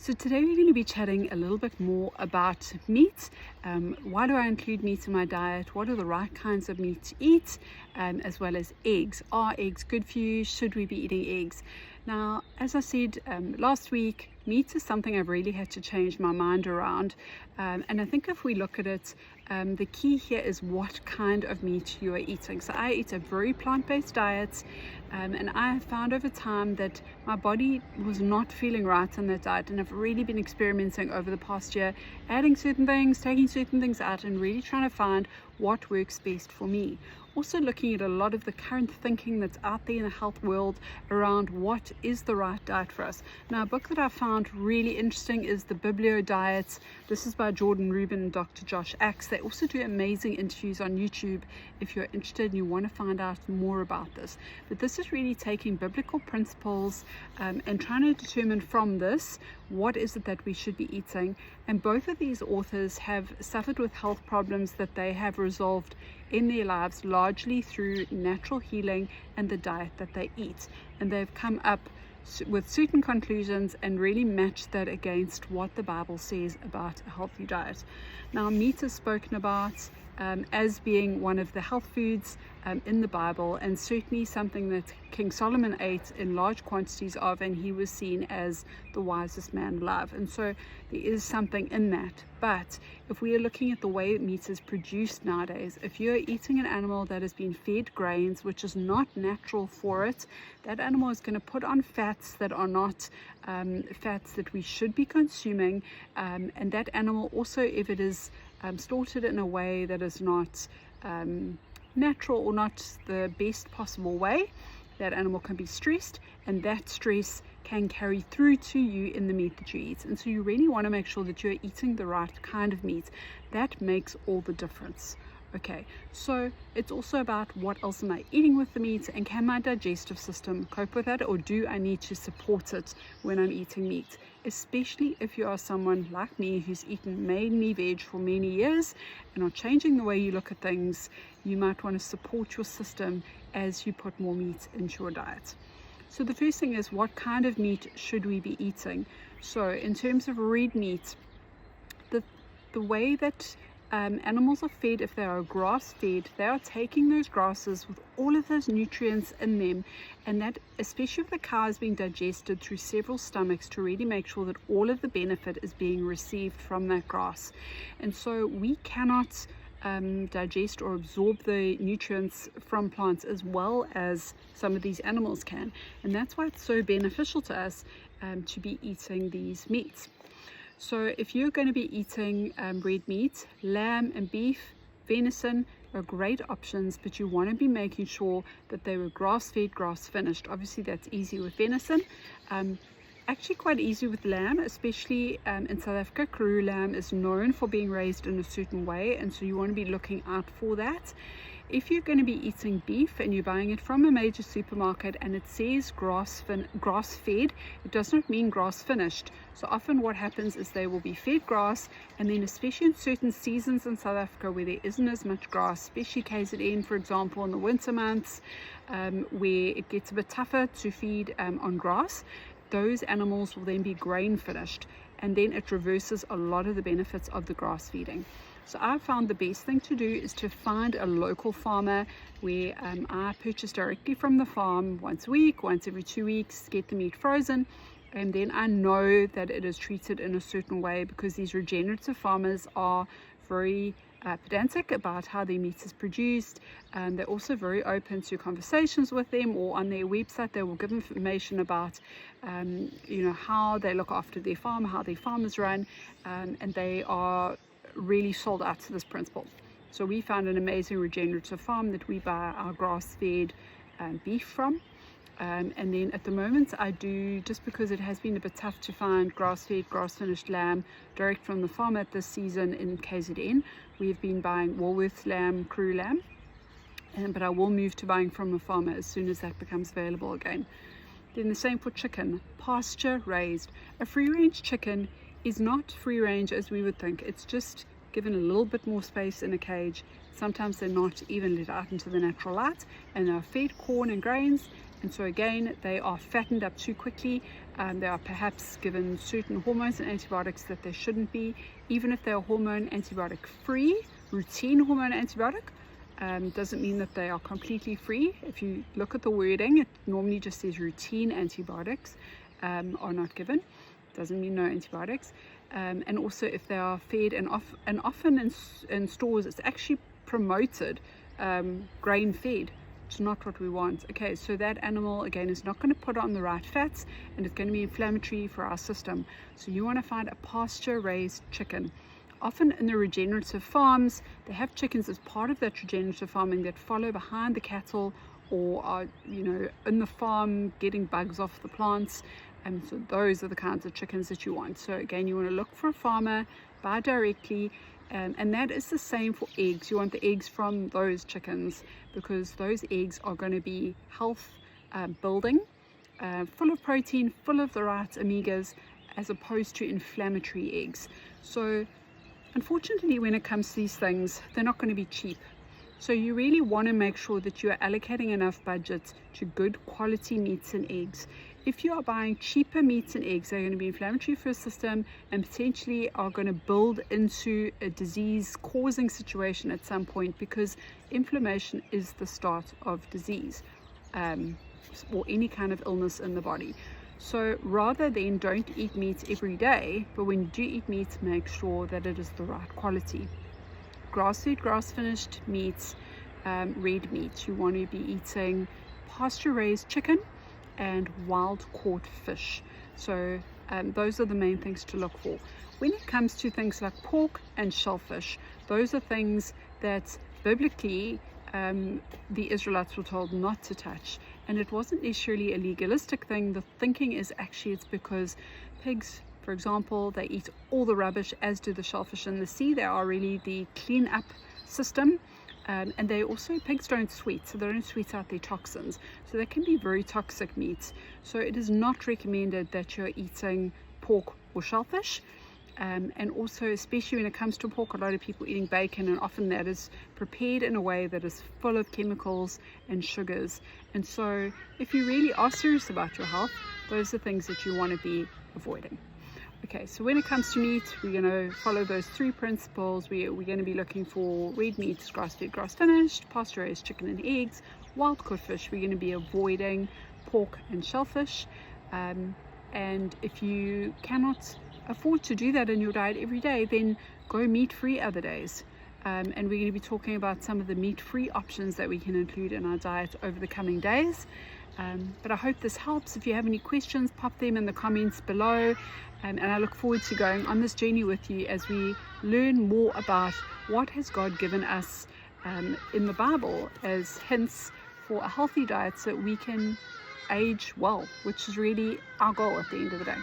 So today we're going to be chatting a little bit more about meat. Why do I include meat in my diet? What are the right kinds of meat to eat? As well as eggs. Are eggs good for you? Should we be eating eggs? Now, as I said last week, meat is something I've really had to change my mind around. And I think if we look at it, the key here is what kind of meat you are eating. So I eat a very plant-based diet, and I have found over time that my body was not feeling right on that diet, and I've really been experimenting over the past year, adding certain things, taking certain things out, and really trying to find what works best for me. Also looking at a lot of the current thinking that's out there in the health world around what is the right diet for us. Now, a book that I found really interesting is The Biblio Diet. This is by Jordan Rubin and Dr. Josh Axe. They also do amazing interviews on YouTube if you're interested and you want to find out more about this. But this is really taking biblical principles and trying to determine from this what is it that we should be eating. And both of these authors have suffered with health problems that they have resolved in their lives largely through natural healing and the diet that they eat. And they've come up with certain conclusions and really matched that against what the Bible says about a healthy diet. Now, meat is spoken about as being one of the health foods in the Bible, and certainly something that King Solomon ate in large quantities of, and he was seen as the wisest man alive. And so there is something in that. But if we are looking at the way meat is produced nowadays, if you're eating an animal that has been fed grains, which is not natural for it, that animal is going to put on fats that are not fats that we should be consuming, and that animal also, if it is slaughtered in a way that is not natural or not the best possible way, that animal can be stressed, and that stress can carry through to you in the meat that you eat. And so you really want to make sure that you're eating the right kind of meat. That makes all the difference. Okay, so it's also about what else am I eating with the meat, and can my digestive system cope with that, or do I need to support it when I'm eating meat? Especially if you are someone like me who's eaten mainly veg for many years and are changing the way you look at things, you might want to support your system as you put more meat into your diet. So the first thing is, what kind of meat should we be eating? So in terms of red meat, the way that animals are fed, if they are grass fed, they are taking those grasses with all of those nutrients in them, and that, especially if the cow is being digested through several stomachs, to really make sure that all of the benefit is being received from that grass. And so we cannot digest or absorb the nutrients from plants as well as some of these animals can, and that's why it's so beneficial to us to be eating these meats. So if you're going to be eating red meat, lamb and beef, venison are great options, but you want to be making sure that they were grass-fed, grass-finished. Obviously that's easy with venison, actually quite easy with lamb, especially in South Africa. Karoo lamb is known for being raised in a certain way, and so you want to be looking out for that. If you're going to be eating beef and you're buying it from a major supermarket and it says grass-fed, it does not mean grass-finished. So often what happens is they will be fed grass, and then especially in certain seasons in South Africa where there isn't as much grass, especially KZN, for example, in the winter months, where it gets a bit tougher to feed on grass, those animals will then be grain finished, and then it reverses a lot of the benefits of the grass feeding. So I found the best thing to do is to find a local farmer where I purchase directly from the farm once a week, once every 2 weeks, get the meat frozen, and then I know that it is treated in a certain way, because these regenerative farmers are very pedantic about how their meat is produced. They're also very open to conversations with them, or on their website they will give information about how they look after their farm, how their farm is run, and they are really sold out to this principle. So we found an amazing regenerative farm that we buy our grass-fed beef from, and then at the moment I do, just because it has been a bit tough to find grass-fed, grass-finished lamb direct from the farm at this season in KZN, we've been buying Woolworths lamb, Karoo lamb, but I will move to buying from a farmer as soon as that becomes available again. Then the same for chicken, pasture raised. A free-range chicken is not free range as we would think. It's just given a little bit more space in a cage. Sometimes they're not even let out into the natural light, and they're fed corn and grains, and so again they are fattened up too quickly, They are perhaps given certain hormones and antibiotics that they shouldn't be, even if they are hormone antibiotic free. Routine hormone antibiotic doesn't mean that they are completely free. If you look at the wording, it normally just says routine antibiotics are not given. Doesn't mean no antibiotics. And also if they are fed, and often in stores it's actually promoted grain fed. It's not what we want. Okay, so that animal again is not going to put on the right fats, and it's going to be inflammatory for our system. So you want to find a pasture raised chicken. Often in the regenerative farms, they have chickens as part of that regenerative farming that follow behind the cattle, or are, you know, in the farm getting bugs off the plants. And so those are the kinds of chickens that you want. So again, you want to look for a farmer, buy directly. And that is the same for eggs. You want the eggs from those chickens, because those eggs are going to be health building, full of protein, full of the right omegas, as opposed to inflammatory eggs. So unfortunately, when it comes to these things, they're not going to be cheap. So you really want to make sure that you are allocating enough budget to good quality meats and eggs. If you are buying cheaper meats and eggs, they're going to be inflammatory for your system and potentially are going to build into a disease causing situation at some point, because inflammation is the start of disease or any kind of illness in the body. So rather than don't eat meat every day, but when you do eat meat, make sure that it is the right quality. Grass-fed, grass-finished meats, red meat. You want to be eating pasture-raised chicken and wild-caught fish. So those are the main things to look for. When it comes to things like pork and shellfish, those are things that biblically the Israelites were told not to touch. And it wasn't necessarily a legalistic thing. The thinking is actually it's because pigs, for example, they eat all the rubbish, as do the shellfish in the sea. They are really the clean up system. And they also, pigs don't sweat, so they don't sweat out their toxins. So they can be very toxic meats. So it is not recommended that you're eating pork or shellfish. And also, especially when it comes to pork, a lot of people eating bacon, and often that is prepared in a way that is full of chemicals and sugars. And so if you really are serious about your health, those are things that you want to be avoiding. Okay, so when it comes to meat, we're going to follow those three principles. We're going to be looking for red meat, grass-fed, grass-finished, pasture-raised chicken and eggs, wild-caught fish. We're going to be avoiding pork and shellfish. And if you cannot afford to do that in your diet every day, then go meat-free other days. And we're going to be talking about some of the meat-free options that we can include in our diet over the coming days. But I hope this helps. If you have any questions, pop them in the comments below. And I look forward to going on this journey with you as we learn more about what has God given us in the Bible as hints for a healthy diet, so we can age well, which is really our goal at the end of the day.